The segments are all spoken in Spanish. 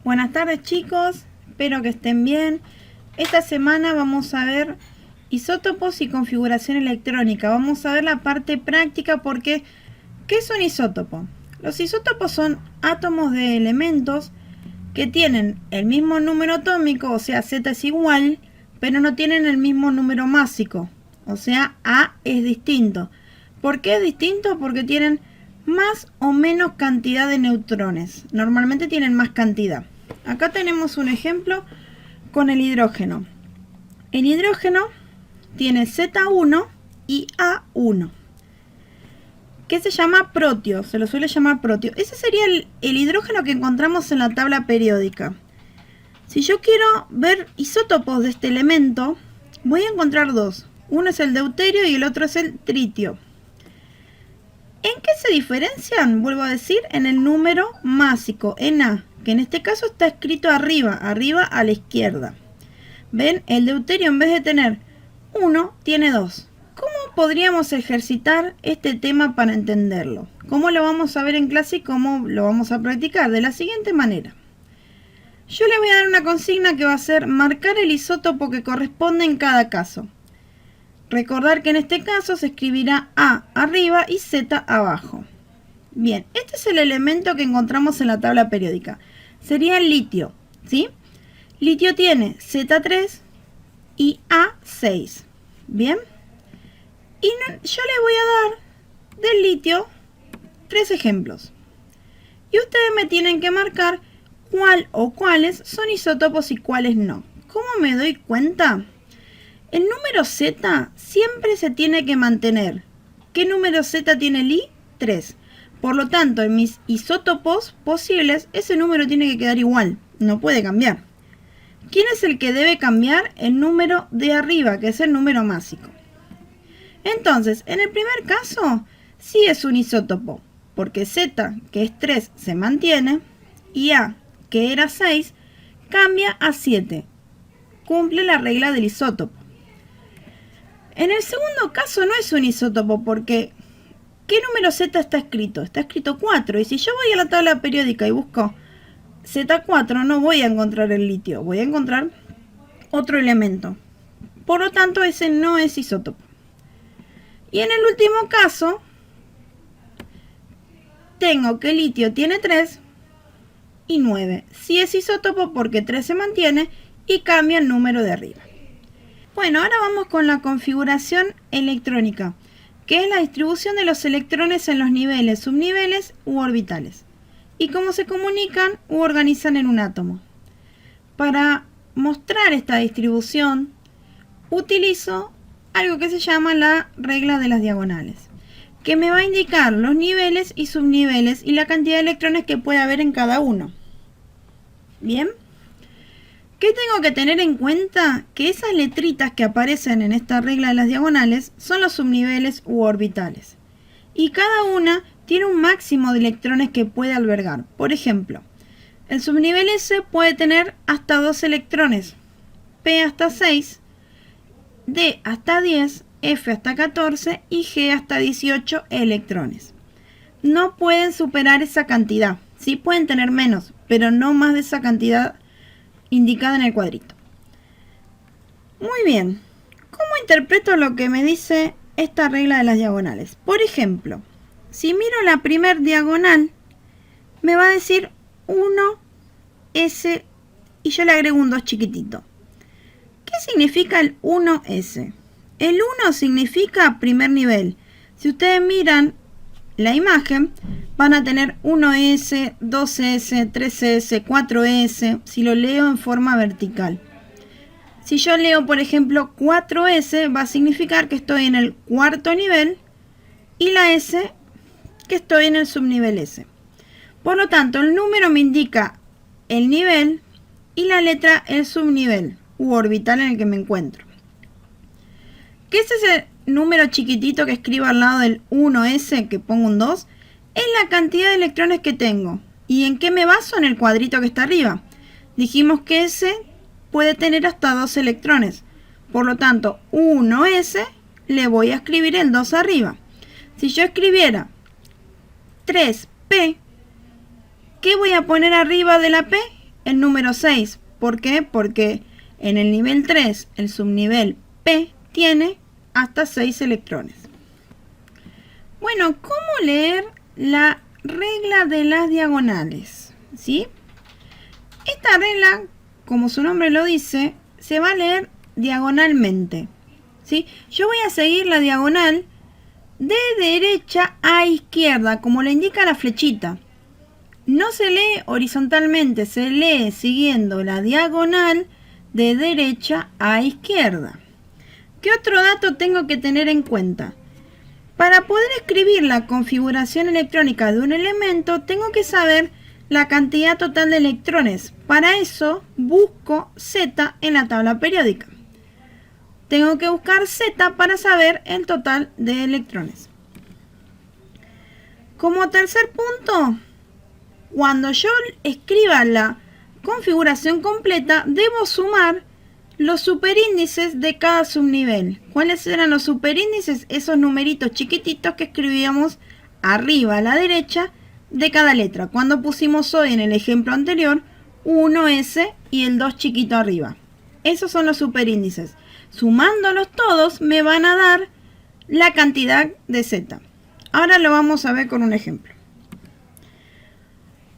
Buenas tardes chicos, espero que estén bien. Esta semana vamos a ver isótopos y configuración electrónica. Vamos a ver la parte práctica porque ¿qué es un isótopo? Los isótopos son átomos de elementos que tienen el mismo número atómico, o sea Z es igual, pero no tienen el mismo número másico, o sea A es distinto. ¿Por qué es distinto? Porque tienen más o menos cantidad de neutrones. Normalmente tienen más cantidad. Acá tenemos un ejemplo con el hidrógeno. El hidrógeno tiene Z1 y A1, que se llama protio, se lo suele llamar protio. Ese sería el hidrógeno que encontramos en la tabla periódica. Si yo quiero ver isótopos de este elemento, voy a encontrar dos. Uno es el deuterio y el otro es el tritio. ¿En qué se diferencian? Vuelvo a decir, en el número másico, en A, que en este caso está escrito arriba a la izquierda. ¿Ven? El deuterio en vez de tener 1, tiene 2. ¿Cómo podríamos ejercitar este tema para entenderlo? ¿Cómo lo vamos a ver en clase y cómo lo vamos a practicar? De la siguiente manera. Yo le voy a dar una consigna que va a ser marcar el isótopo que corresponde en cada caso. Recordar que en este caso se escribirá A arriba y Z abajo. Bien, este es el elemento que encontramos en la tabla periódica. Sería el litio, ¿sí? Litio tiene Z3 y A6. Bien. Y yo le voy a dar del litio 3 ejemplos. Y ustedes me tienen que marcar cuál o cuáles son isótopos y cuáles no. ¿Cómo me doy cuenta? El número Z siempre se tiene que mantener. ¿Qué número Z tiene el I? 3. Por lo tanto, en mis isótopos posibles, ese número tiene que quedar igual. No puede cambiar. ¿Quién es el que debe cambiar? El número de arriba, que es el número másico. Entonces, en el primer caso, sí es un isótopo, porque Z, que es 3, se mantiene, y A, que era 6, cambia a 7. Cumple la regla del isótopo. En el segundo caso no es un isótopo porque ¿qué número Z está escrito? Está escrito 4 y si yo voy a la tabla periódica y busco Z4 no voy a encontrar el litio, voy a encontrar otro elemento. Por lo tanto ese no es isótopo. Y en el último caso tengo que el litio tiene 3 y 9. Sí es isótopo porque 3 se mantiene y cambia el número de arriba. Bueno, ahora vamos con la configuración electrónica, que es la distribución de los electrones en los niveles, subniveles u orbitales, y cómo se comunican u organizan en un átomo. Para mostrar esta distribución, utilizo algo que se llama la regla de las diagonales, que me va a indicar los niveles y subniveles y la cantidad de electrones que puede haber en cada uno. ¿Bien? ¿Qué tengo que tener en cuenta? Que esas letritas que aparecen en esta regla de las diagonales son los subniveles u orbitales. Y cada una tiene un máximo de electrones que puede albergar. Por ejemplo, el subnivel S puede tener hasta 2 electrones, P hasta 6, D hasta 10, F hasta 14 y G hasta 18 electrones. No pueden superar esa cantidad. Sí pueden tener menos, pero no más de esa cantidad indicada en el cuadrito. Muy bien. ¿Cómo interpreto lo que me dice esta regla de las diagonales? Por ejemplo, si miro la primer diagonal, me va a decir 1S y yo le agrego un 2 chiquitito. ¿Qué significa el 1S? El 1 significa primer nivel. Si ustedes miran la imagen, van a tener 1S, 2S, 3S, 4S, si lo leo en forma vertical. Si yo leo, por ejemplo, 4S, va a significar que estoy en el cuarto nivel y la S, que estoy en el subnivel S. Por lo tanto, el número me indica el nivel y la letra el subnivel u orbital en el que me encuentro. ¿Qué es ese número chiquitito que escribo al lado del 1S, que pongo un 2? Es la cantidad de electrones que tengo. ¿Y en qué me baso? En el cuadrito que está arriba. Dijimos que S puede tener hasta 2 electrones. Por lo tanto, 1S le voy a escribir el 2 arriba. Si yo escribiera 3P, ¿qué voy a poner arriba de la P? el número 6. ¿Por qué? Porque en el nivel 3, el subnivel P tiene hasta 6 electrones. Bueno, ¿cómo leer la regla de las diagonales? ¿Sí? Esta regla, como su nombre lo dice, se va a leer diagonalmente. ¿Sí? Yo voy a seguir la diagonal de derecha a izquierda, como le indica la flechita. No se lee horizontalmente, se lee siguiendo la diagonal de derecha a izquierda. ¿Qué otro dato tengo que tener en cuenta? Para poder escribir la configuración electrónica de un elemento, tengo que saber la cantidad total de electrones. Para eso, busco Z en la tabla periódica. Tengo que buscar Z para saber el total de electrones. Como tercer punto, cuando yo escriba la configuración completa, debo sumar los superíndices de cada subnivel. ¿Cuáles eran los superíndices? Esos numeritos chiquititos que escribíamos arriba a la derecha de cada letra. Cuando pusimos hoy en el ejemplo anterior, 1S y el 2 chiquito arriba. Esos son los superíndices. Sumándolos todos me van a dar la cantidad de Z. Ahora lo vamos a ver con un ejemplo.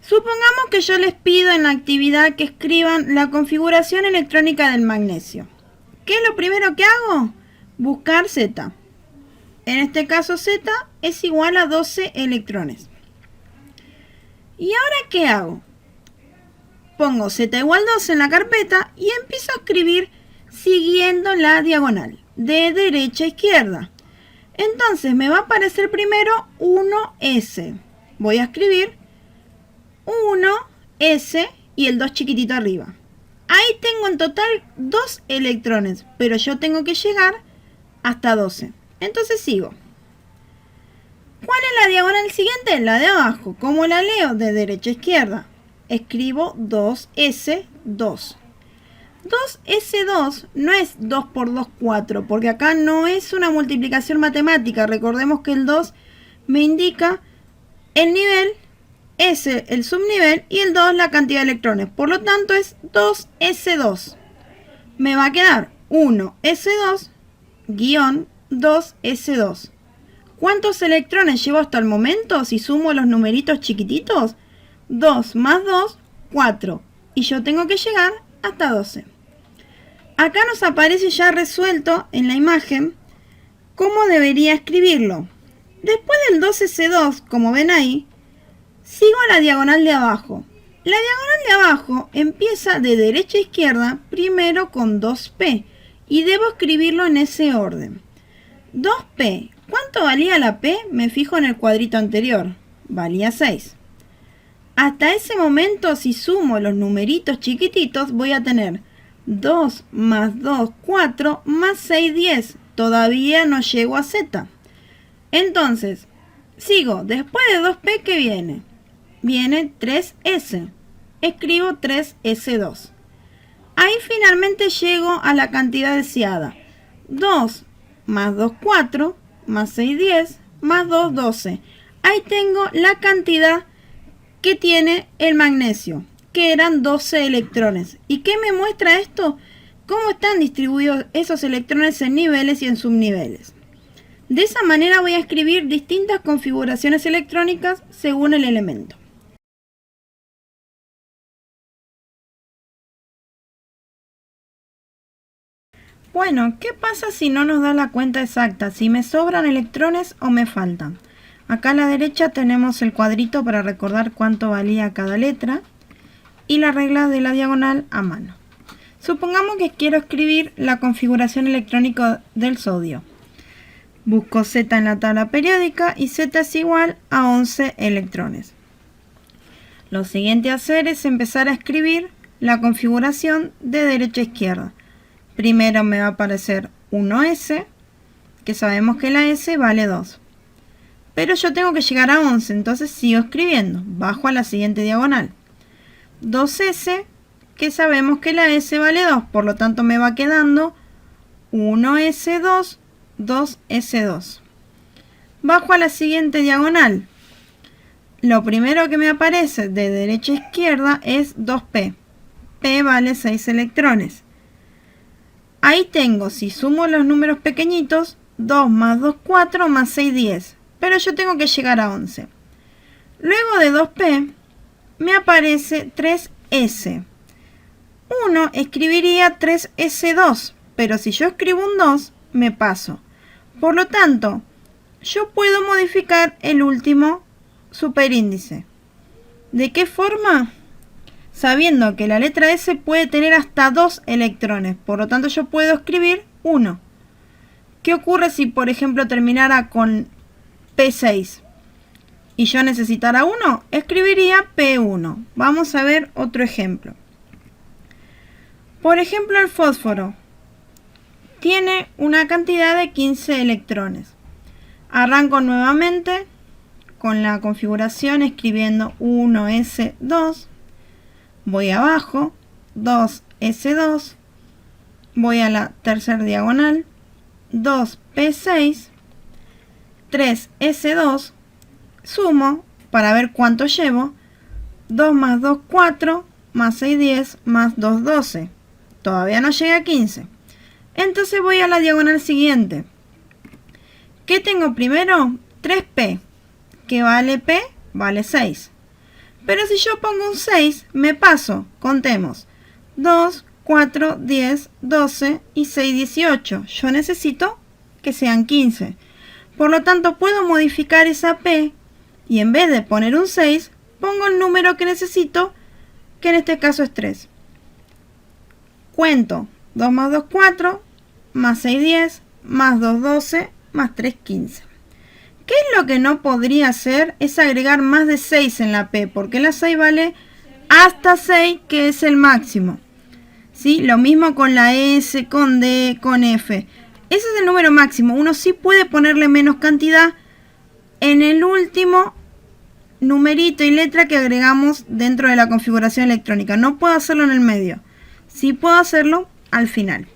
Supongamos que yo les pido en la actividad que escriban la configuración electrónica del magnesio. ¿Qué es lo primero que hago? Buscar Z. En este caso Z es igual a 12 electrones. ¿Y ahora qué hago? Pongo Z igual 12 en la carpeta y empiezo a escribir siguiendo la diagonal, de derecha a izquierda. Entonces me va a aparecer primero 1S. Voy a escribir 1S y el 2 chiquitito arriba. Ahí tengo en total 2 electrones, pero yo tengo que llegar hasta 12. Entonces sigo. ¿Cuál es la diagonal siguiente? La de abajo. ¿Cómo la leo? De derecha a izquierda. Escribo 2S2. 2S2 no es 2 por 2, 4, porque acá no es una multiplicación matemática. Recordemos que el 2 me indica el nivel, S el subnivel y el 2 la cantidad de electrones. Por lo tanto es 2S2. Me va a quedar 1S2 guión 2S2. ¿Cuántos electrones llevo hasta el momento? Si sumo los numeritos chiquititos, 2 más 2, 4. Y yo tengo que llegar hasta 12. Acá nos aparece ya resuelto en la imagen cómo debería escribirlo. Después del 2S2, como ven ahí, sigo la diagonal de abajo. La diagonal de abajo empieza de derecha a izquierda, primero con 2P, y debo escribirlo en ese orden. 2P, ¿cuánto valía la P? Me fijo en el cuadrito anterior, valía 6. Hasta ese momento, si sumo los numeritos chiquititos, voy a tener 2 más 2, 4, más 6, 10. Todavía no llego a Z. Entonces, sigo. Después de 2P, ¿qué viene? Viene 3S. Escribo 3S2. Ahí finalmente llego a la cantidad deseada. 2 más 2, 4, más 6, 10, más 2, 12. Ahí tengo la cantidad que tiene el magnesio, que eran 12 electrones. ¿Y qué me muestra esto? Cómo están distribuidos esos electrones en niveles y en subniveles. De esa manera voy a escribir distintas configuraciones electrónicas según el elemento. Bueno, ¿qué pasa si no nos da la cuenta exacta? Si me sobran electrones o me faltan. Acá a la derecha tenemos el cuadrito para recordar cuánto valía cada letra y la regla de la diagonal a mano. Supongamos que quiero escribir la configuración electrónica del sodio. Busco Z en la tabla periódica y Z es igual a 11 electrones. Lo siguiente a hacer es empezar a escribir la configuración de derecha a izquierda. Primero me va a aparecer 1S, que sabemos que la S vale 2. Pero yo tengo que llegar a 11, entonces sigo escribiendo. Bajo a la siguiente diagonal. 2S, que sabemos que la S vale 2, por lo tanto me va quedando 1S2, 2S2. Bajo a la siguiente diagonal. Lo primero que me aparece de derecha a izquierda es 2P. P vale 6 electrones. Ahí tengo, si sumo los números pequeñitos, 2 más 2, 4 más 6, 10. Pero yo tengo que llegar a 11. Luego de 2P, me aparece 3S. Uno escribiría 3S2, pero si yo escribo un 2, me paso. Por lo tanto, yo puedo modificar el último superíndice. ¿De qué forma? Sabiendo que la letra S puede tener hasta 2 electrones, por lo tanto yo puedo escribir 1. ¿Qué ocurre si, por ejemplo, terminara con P6 y yo necesitara 1? Escribiría P1. Vamos a ver otro ejemplo. Por ejemplo, el fósforo tiene una cantidad de 15 electrones. Arranco nuevamente con la configuración escribiendo 1s2. Voy abajo, 2s2. Voy a la tercera diagonal, 2p6, 3s2. Sumo para ver cuánto llevo. 2 más 2, 4, más 6, 10, más 2, 12. Todavía no llega a 15. Entonces voy a la diagonal siguiente. ¿Qué tengo primero? 3P. ¿Qué vale P? Vale 6. Pero si yo pongo un 6, me paso. Contemos. 2, 4, 10, 12 y 6, 18. Yo necesito que sean 15. Por lo tanto, puedo modificar esa P y en vez de poner un 6, pongo el número que necesito, que en este caso es 3. Cuento. 2 más 2, 4, más 6, 10, más 2, 12, más 3, 15. ¿Qué es lo que no podría hacer? Es agregar más de 6 en la P, porque la 6 vale hasta 6, que es el máximo. ¿Sí? Lo mismo con la S, con D, con F. Ese es el número máximo. Uno sí puede ponerle menos cantidad en el último numerito y letra que agregamos dentro de la configuración electrónica. No puedo hacerlo en el medio. Sí puedo hacerlo al final.